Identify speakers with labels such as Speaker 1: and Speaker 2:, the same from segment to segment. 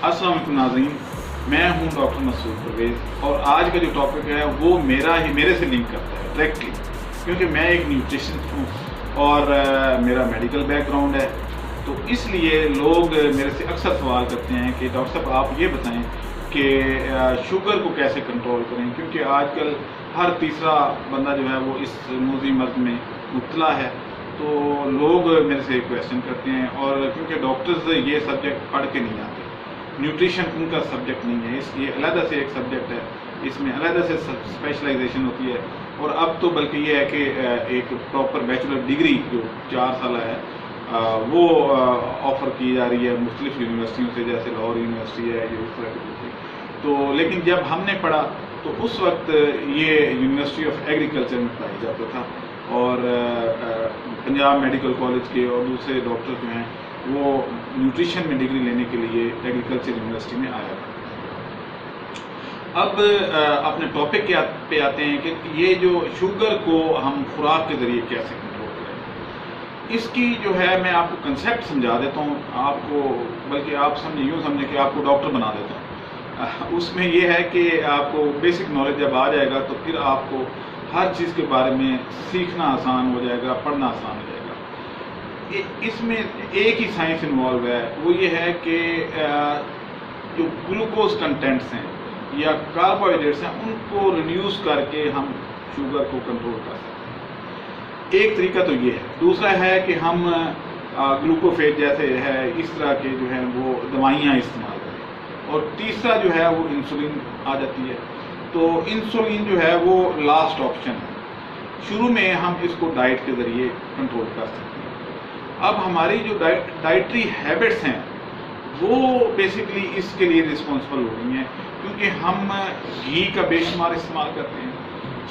Speaker 1: السلام علیکم ناظرین، میں ہوں ڈاکٹر مسعود پرویز اور آج کا جو ٹاپک ہے وہ میرے سے لنک کرتا ہے ڈائریکٹلی، کیونکہ میں ایک نیوٹریشنسٹ ہوں اور میرا میڈیکل بیک گراؤنڈ ہے. تو اس لیے لوگ میرے سے اکثر سوال کرتے ہیں کہ ڈاکٹر صاحب آپ یہ بتائیں کہ شوگر کو کیسے کنٹرول کریں، کیونکہ آج کل ہر تیسرا بندہ جو ہے وہ اس موذی مرض میں مبتلا ہے. تو لوگ میرے سے کویشچن کرتے ہیں، اور کیونکہ ڈاکٹرز یہ سبجیکٹ پڑھ کے نہیں آتے، نیوٹریشن ان کا سبجیکٹ نہیں ہے، اس لیے علیحدہ سے ایک سبجیکٹ ہے، اس میں علیحدہ سے اسپیشلائزیشن ہوتی ہے. اور اب تو بلکہ یہ ہے کہ ایک پراپر بیچلر ڈگری جو 4 سالہ ہے وہ آفر کی جا رہی ہے مختلف یونیورسٹیوں سے، جیسے لاہور یونیورسٹی ہے، یہ اس طرح کی. تو لیکن جب ہم نے پڑھا تو اس وقت یہ یونیورسٹی آف ایگریکلچر میں پڑھائی جاتا تھا، اور پنجاب میڈیکل کالج کے اور دوسرے ڈاکٹر جو ہیں وہ نیوٹریشن میں ڈگری لینے کے لیے ایگریکلچر یونیورسٹی میں آیا تھا. اب اپنے ٹاپک پہ آتے ہیں کہ یہ جو شوگر کو ہم خوراک کے ذریعے کیسے کنٹرول کریں. اس کی جو ہے میں آپ کو کنسیپٹ سمجھا دیتا ہوں آپ کو، بلکہ آپ یوں سمجھیں کہ آپ کو ڈاکٹر بنا دیتا ہوں. اس میں یہ ہے کہ آپ کو بیسک نالج جب آ جائے گا تو پھر آپ کو ہر چیز کے بارے میں سیکھنا آسان ہو جائے گا، پڑھنا آسان ہو جائے گا. اس میں ایک ہی سائنس انوالو ہے، وہ یہ ہے کہ جو گلوکوز کنٹینٹس ہیں یا کاربوہائیڈریٹس ہیں ان کو ریڈیوس کر کے ہم شوگر کو کنٹرول کر سکتے ہیں. ایک طریقہ تو یہ ہے. دوسرا ہے کہ ہم گلوکوفیج جیسے ہے اس طرح کے جو ہیں وہ دوائیاں استعمال کریں. اور تیسرا جو ہے وہ انسولین آ جاتی ہے. تو انسولین جو ہے وہ لاسٹ آپشن ہے. شروع میں ہم اس کو ڈائٹ کے ذریعے کنٹرول کر سکتے ہیں. اب ہماری جو ڈائٹری ہیبٹس ہیں وہ بیسکلی اس کے لیے رسپانسبل ہو گئی ہیں، کیونکہ ہم گھی کا بے شمار استعمال کرتے ہیں،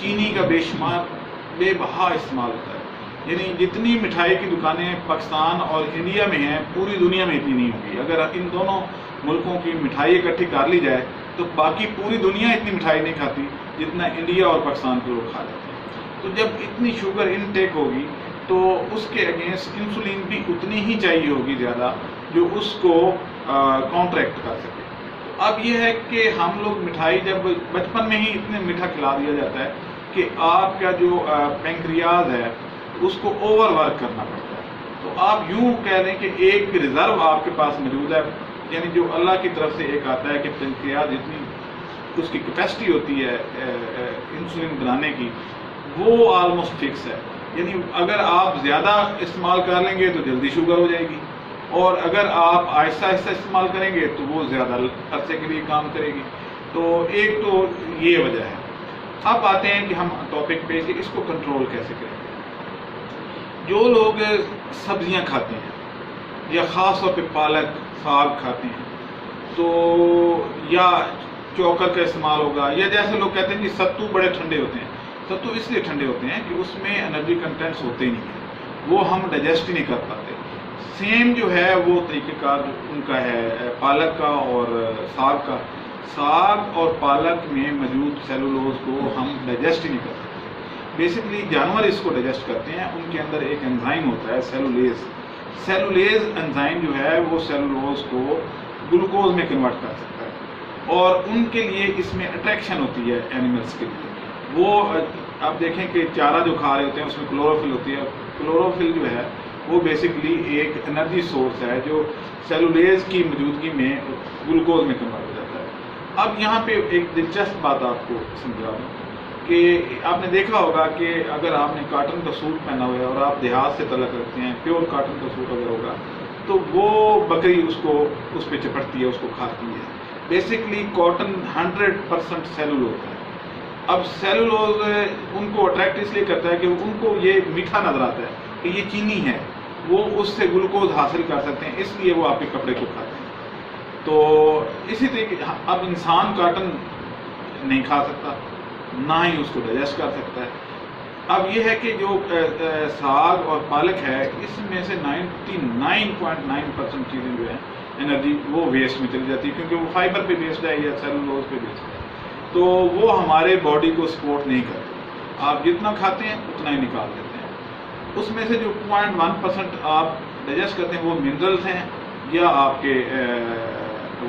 Speaker 1: چینی کا بے شمار بے بہا استعمال ہوتا ہے. یعنی جتنی مٹھائی کی دکانیں پاکستان اور انڈیا میں ہیں پوری دنیا میں اتنی نہیں ہوگی. اگر ان دونوں ملکوں کی مٹھائی اکٹھی کر لی جائے تو باقی پوری دنیا اتنی مٹھائی نہیں کھاتی جتنا انڈیا اور پاکستان کے لوگ کھا جاتے ہیں. تو جب اتنی شوگر انٹیک ہوگی تو اس کے اگینسٹ انسولین بھی اتنی ہی چاہیے ہوگی زیادہ جو اس کو کانٹریکٹ کر سکے. اب یہ ہے کہ ہم لوگ مٹھائی جب بچپن میں ہی اتنے میٹھا کھلا دیا جاتا ہے کہ آپ کا جو پینکریاز ہے اس کو اوور ورک کرنا پڑتا ہے. تو آپ یوں کہہ دیں کہ ایک ریزرو آپ کے پاس موجود ہے، یعنی جو اللہ کی طرف سے ایک آتا ہے کہ پینکریاز اتنی اس کی کیپیسٹی ہوتی ہے انسولین بنانے کی، وہ آلموسٹ فکس ہے. یعنی اگر آپ زیادہ استعمال کر لیں گے تو جلدی شوگر ہو جائے گی، اور اگر آپ آہستہ آہستہ استعمال کریں گے تو وہ زیادہ عرصے کے لیے کام کرے گی. تو ایک تو یہ وجہ ہے. اب آتے ہیں کہ ہم ٹاپک پہ کہ اس کو کنٹرول کیسے کریں. جو لوگ سبزیاں کھاتے ہیں یا خاص طور پہ پالک ساگ کھاتے ہیں تو یا چوکر کا استعمال ہوگا، یا جیسے لوگ کہتے ہیں کہ ستو بڑے ٹھنڈے ہوتے ہیں. ستو اس لیے ٹھنڈے ہوتے ہیں کہ اس میں انرجی کنٹینٹس ہوتے ہی نہیں ہیں، وہ ہم ڈائجسٹ ہی نہیں کر پاتے. سیم جو ہے وہ طریقہ کار ان کا ہے پالک کا اور ساگ کا. ساگ اور پالک میں موجود سیلولوز کو ہم ڈائجسٹ ہی نہیں کر سکتے. بیسکلی جانور اس کو ڈائجسٹ کرتے ہیں، ان کے اندر ایک انزائم ہوتا ہے سیلولیز. سیلولیز انزائم جو ہے وہ سیلولوز کو گلوکوز میں کنورٹ کر سکتا ہے، اور ان کے لیے اس میں اٹریکشن ہوتی ہے اینیملس کے لیے. وہ آپ دیکھیں کہ چارہ جو کھا رہے ہوتے ہیں اس میں کلوروفل ہوتی ہے. کلوروفل جو ہے وہ بیسکلی ایک انرجی سورس ہے جو سیلولیز کی موجودگی میں گلوکوز میں کنورٹ ہو جاتا ہے. اب یہاں پہ ایک دلچسپ بات آپ کو سمجھا دوں کہ آپ نے دیکھا ہوگا کہ اگر آپ نے کاٹن کا سوٹ پہنا ہوا ہے اور آپ دیہات سے تعلق رکھتے ہیں، پیور کاٹن کا سوٹ اگر ہوگا تو وہ بکری اس پہ چپٹتی ہے، اس کو کھاتی ہے. بیسکلی کاٹن 100% سیلولوز ہے. اب سیلولوز ان کو اٹریکٹ اس لیے کرتا ہے کہ ان کو یہ میٹھا نظر آتا ہے کہ یہ چینی ہے، وہ اس سے گلوکوز حاصل کر سکتے ہیں، اس لیے وہ آپ کے کپڑے کو کھاتے ہیں. تو اسی طریقے اب انسان کاٹن نہیں کھا سکتا، نہ ہی اس کو ڈائجسٹ کر سکتا ہے. اب یہ ہے کہ جو ساگ اور پالک ہے اس میں سے 99.9% چیزیں جو ہیں انرجی وہ ویسٹ میں چلی جاتی ہے، کیونکہ وہ فائبر پہ بیسڈ ہے یا سیلولوز پہ بیسڈ ہے. تو وہ ہمارے باڈی کو سپورٹ نہیں کرتے. آپ جتنا کھاتے ہیں اتنا ہی نکال دیتے ہیں. اس میں سے جو 0.1% آپ ڈائجسٹ کرتے ہیں وہ منرلز ہیں یا آپ کے